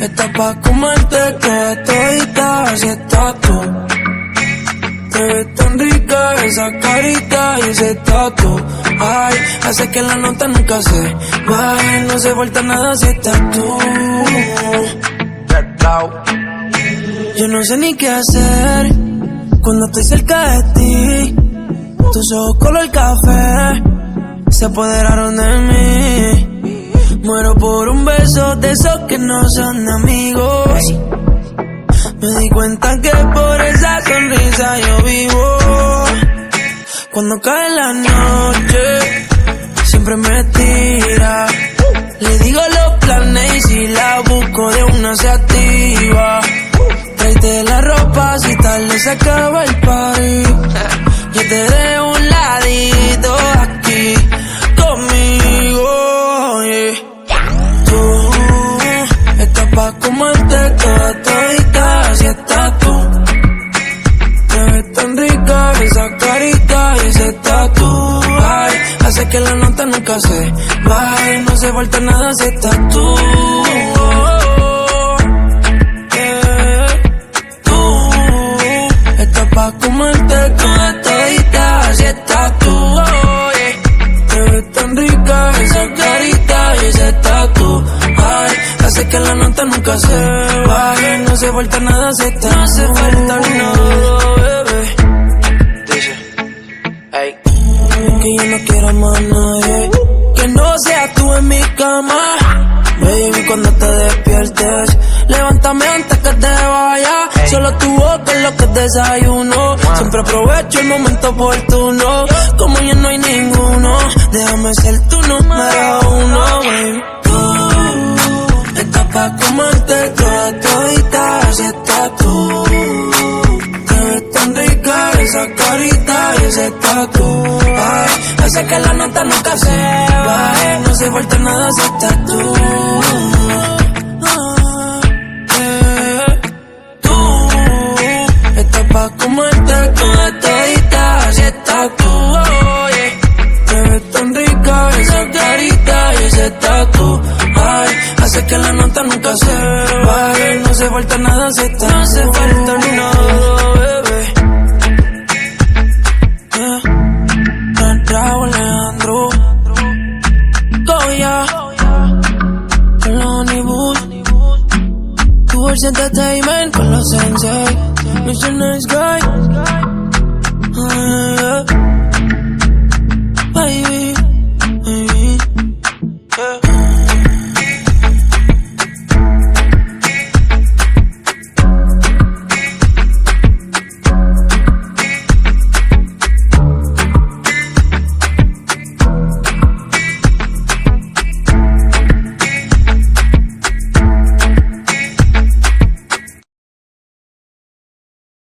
Está pa' comerte toda todita, así estás tú. Te ves tan rica esa carita y ese tatu. Ay, hace que la nota nunca se baje, no se falta nada si estás tú. Yo no sé ni qué hacer cuando estoy cerca de ti. Tus ojos color café se apoderaron de mí. Muero por un beso de esos que no son amigos. Me di cuenta que por esa sonrisa yo vivo. Cuando cae la noche, siempre me tira. Le digo los planes y si la busco de una se activa. Tráete la ropa si tarde se acaba el party. Yo te dejo un ladito aquí conmigo, yeah. Tú estás pa' comerte toda todita, así estás tú. Te ves tan rica esa carita y ese tatu. Ay, hace que la nota nunca se baje, no se falta nada si estás tú. Pa' comerte toda todita, así estás tú, oh, yeah. Te ves tan rica esa carita y ese tatu. Ay, hace que la nota nunca se baje, no se falta nada si estás tú. No se falta nada, bebé. Dice, ey, que yo no quiero más nadie que no seas tú en mi cama. Baby, cuando te despiertes, levántame antes que te vayas. Solo tu boca es lo que desayuno. Siempre aprovecho el momento oportuno. Como ya no hay ninguno, déjame ser tu número uno, baby. Tú estás pa' comerte toda todita, así estás tú. Te ves tan rica esa carita y ese tatu. Ay, hace que la nota nunca se baje, no se falta nada si estás tú. Pa' comerte toda todita, así estás tú, oh, yeah. Te ves tan rica esa carita y ese tatu. Ay, hace que la nota nunca se baje, no se falta nada si estás. No se falta nada, bebé, yeah. Raúl Alejandro Goya, Lonnie Bull, Tours Entertainment con los Sensei. Mr. Nice Guy.